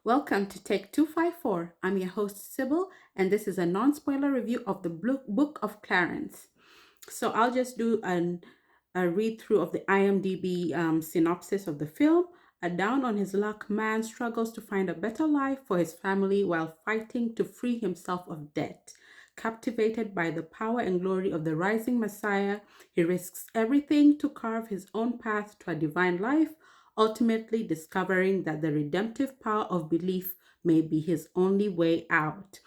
Welcome to Take 254. I'm your host, Sybil, and this is a non spoiler review of the book of Clarence. So I'll just do a read through of the IMDb synopsis of the film. A down on his luck man struggles to find a better life for his family while fighting to free himself of debt. Captivated by the power and glory of the rising Messiah, he risks everything to carve his own path to a divine life, ultimately discovering that the redemptive power of belief may be his only way out.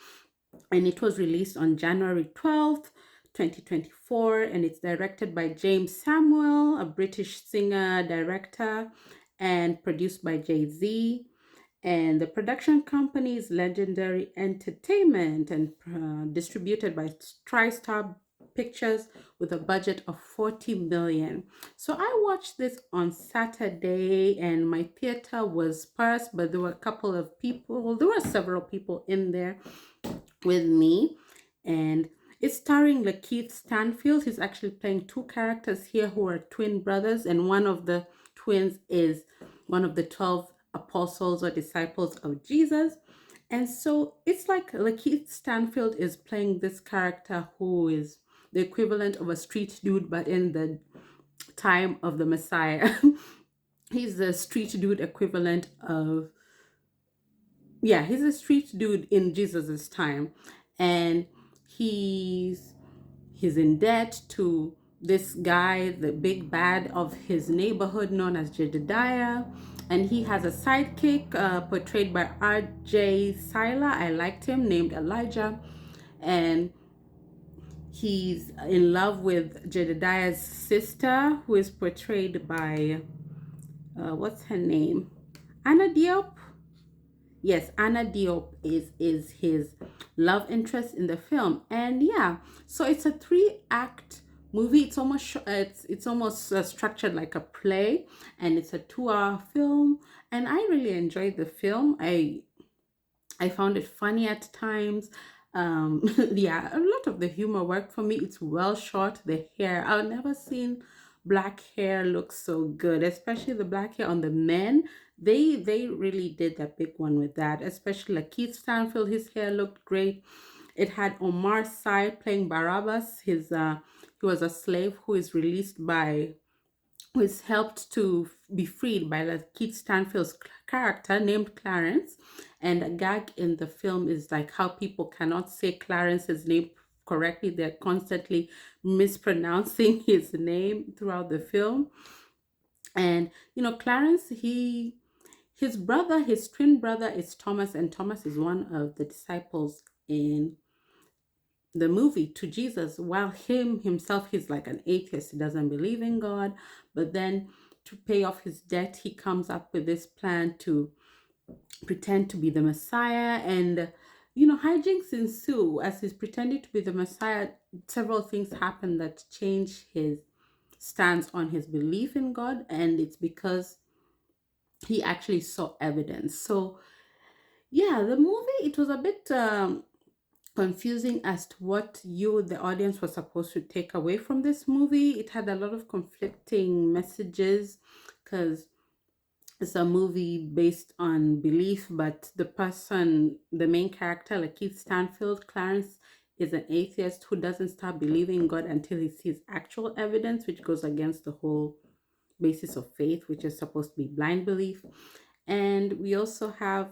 And it was released on January 12th, 2024, and it's directed by James Samuel, a British singer director, and produced by Jay-Z. And the production company is Legendary Entertainment and distributed by TriStar Pictures with a budget of 40 million. So I watched this on Saturday and my theater was sparse, but there were a couple of people, there were several people in there with me. And it's starring Lakeith Stanfield. He's actually playing two characters here who are twin brothers, and one of the twins is one of the 12 apostles or disciples of Jesus. And so it's like Lakeith Stanfield is playing this character who is the equivalent of a street dude, but in the time of the Messiah. He's the street dude equivalent of, yeah, he's a street dude in Jesus's time. And he's he's in debt to this guy, the big bad of his neighborhood known as Jedediah. And he has a sidekick portrayed by R.J. Sila. I liked him, named Elijah. And he's in love with Jedediah's sister, who is portrayed by, what's her name? Anna Diop. Yes, Anna Diop is his love interest in the film. And yeah, so it's a three-act movie. It's almost structured like a play, and it's a 2-hour film. And I really enjoyed the film. I found it funny at times. Yeah, a lot of the humor worked for me. It's well shot. The hair, I've never seen black hair look so good, especially the black hair on the men. They really did that big one with that, especially like Keith Stanfield. His hair looked great. It had Omar Sy playing Barabbas. He was a slave who is released by who is helped to be freed by like Keith Stanfield's character named Clarence. And a gag in the film is like how people cannot say Clarence's name correctly. They're constantly mispronouncing his name throughout the film. And Clarence, his brother, his twin brother is Thomas, and Thomas is one of the disciples in the movie to Jesus, while himself, he's like an atheist. He doesn't believe in God. But then to pay off his debt, he comes up with this plan to pretend to be the Messiah. And hijinks ensue as he's pretending to be the Messiah. Several things happen that change his stance on his belief in God, and it's because he actually saw evidence. So yeah, the movie, it was a bit confusing as to what you, the audience, was supposed to take away from this movie. It had a lot of conflicting messages because it's a movie based on belief, but the main character, like Keith Stanfield, Clarence, is an atheist who doesn't start believing in God until he sees actual evidence, which goes against the whole basis of faith, which is supposed to be blind belief. And we also have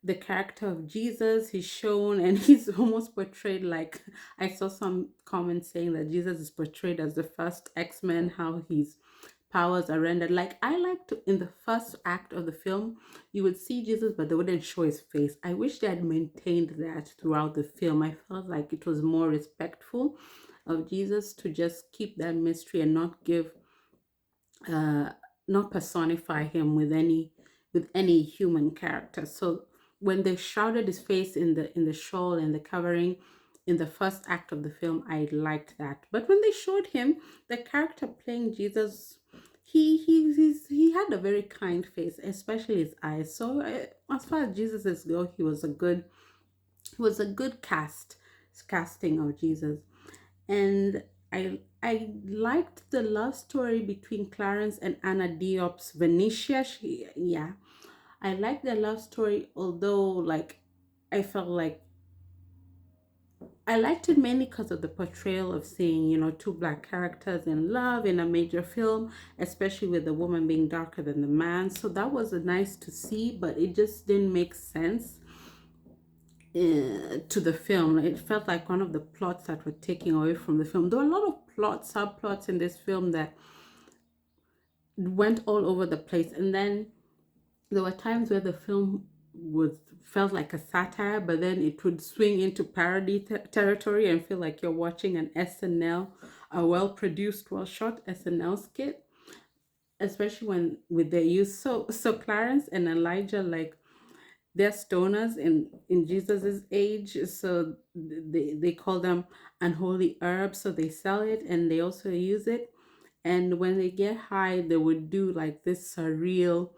the character of Jesus. He's shown and he's almost portrayed like, I saw some comments saying that Jesus is portrayed as the first X-Men, how his powers are rendered. Like, I like to, in the first act of the film, you would see Jesus, but they wouldn't show his face. I wish they had maintained that throughout the film. I felt like it was more respectful of Jesus to just keep that mystery and uh not personify him with any human character. So when they shrouded his face in the shawl and the covering in the first act of the film, I liked that. But when they showed him, the character playing Jesus, he had a very kind face, especially his eyes. So as far as Jesus is go, he was a good casting of Jesus. And I liked the love story between Clarence and Anna Diop's Venetia. Yeah, I like the love story, although like I felt like I liked it mainly because of the portrayal of seeing, two black characters in love in a major film, especially with the woman being darker than the man. So that was nice to see, but it just didn't make sense to the film. It felt like one of the plots that were taking away from the film. There were a lot of subplots in this film that went all over the place. And then there were times where the film was felt like a satire, but then it would swing into parody territory and feel like you're watching an SNL, a well produced, well shot SNL skit, especially when with their use. So Clarence and Elijah, like, they're stoners in Jesus's age, so they call them unholy herbs. So they sell it and they also use it. And when they get high, they would do like this surreal,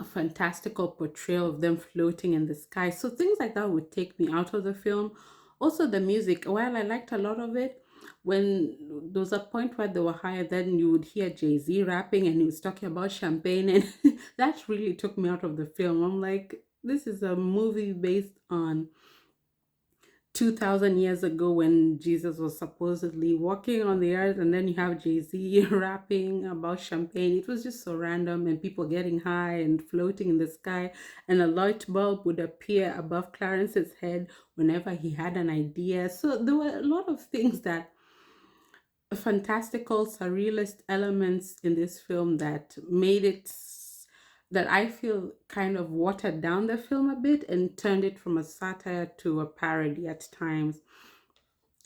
a fantastical portrayal of them floating in the sky. So things like that would take me out of the film. Also, the music, while I liked a lot of it, when there was a point where they were higher, then you would hear Jay-Z rapping and he was talking about champagne, and that really took me out of the film. I'm like, this is a movie based on 2000 years ago when Jesus was supposedly walking on the earth, and then you have Jay-Z rapping about champagne. It was just so random, and people getting high and floating in the sky, and a light bulb would appear above Clarence's head whenever he had an idea. So there were a lot of things that fantastical surrealist elements in this film that made it that I feel kind of watered down the film a bit and turned it from a satire to a parody at times.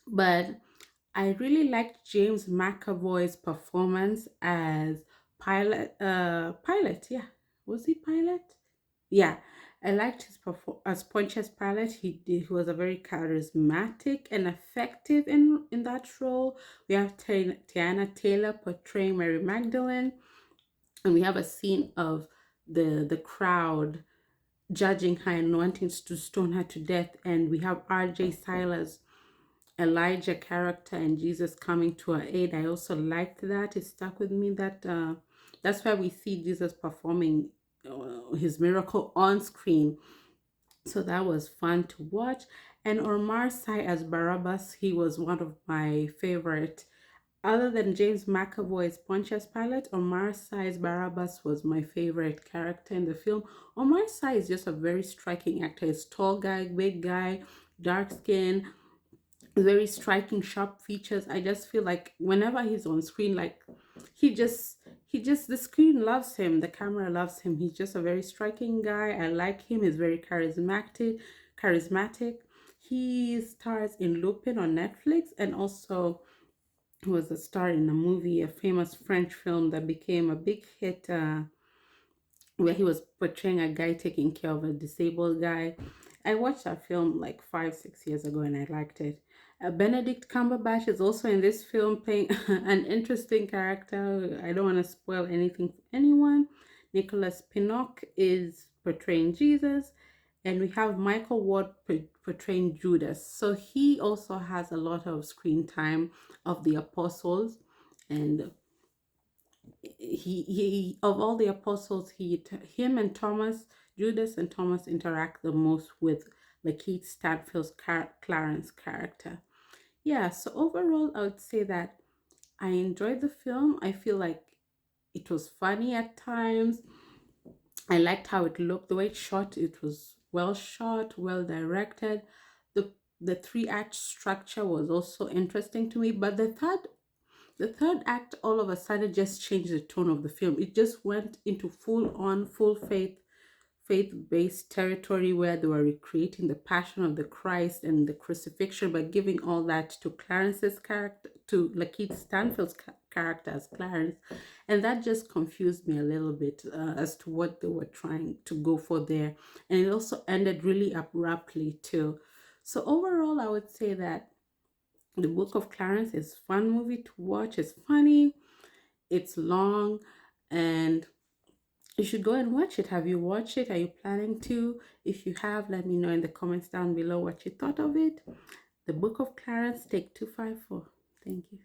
But I really liked James McAvoy's performance as Pilot, yeah. Was he Pilot? Yeah. I liked his as Pontius Pilate. He was a very charismatic and effective in that role. We have Tiana Taylor portraying Mary Magdalene, and we have a scene of the crowd judging her and wanting to stone her to death. And we have R.J. Silas, Elijah character, and Jesus coming to her aid. I also liked that. It stuck with me that that's why we see Jesus performing his miracle on screen. So that was fun to watch. And Omar Sy as Barabbas, he was one of my favorite. Other than James McAvoy's Pontius Pilate, Omar Sy's Barabbas was my favorite character in the film. Omar Sy is just a very striking actor. He's tall guy, big guy, dark skin, very striking, sharp features. I just feel like whenever he's on screen, like the screen loves him, the camera loves him. He's just a very striking guy. I like him. He's very charismatic. He stars in Lupin on Netflix, and also was a star in a movie, a famous French film that became a big hit, where he was portraying a guy taking care of a disabled guy. I watched that film like 5, 6 years ago and I liked it. Benedict Cumberbatch is also in this film playing an interesting character. I don't want to spoil anything for anyone. Nicholas Pinnock is portraying Jesus, and we have Michael Ward portraying Judas. So he also has a lot of screen time of the apostles, and he of all the apostles, him and Thomas, Judas and Thomas interact the most with Lakeith Stanfield's Clarence character. Yeah, so overall I would say that I enjoyed the film. I feel like it was funny at times. I liked how it looked, the way it shot. It was well shot, well directed. The three act structure was also interesting to me, but the third act all of a sudden just changed the tone of the film. It just went into full on, full faith-based territory where they were recreating the passion of the Christ and the crucifixion, but giving all that to Clarence's character, to Lakeith Stanfield's character as Clarence. And that just confused me a little bit as to what they were trying to go for there. And it also ended really abruptly too. So overall, I would say that the Book of Clarence is a fun movie to watch. It's funny, it's long, and you should go and watch it. Have you watched it? Are you planning to? If you have, let me know in the comments down below what you thought of it. The Book of Clarence, take 254. Thank you.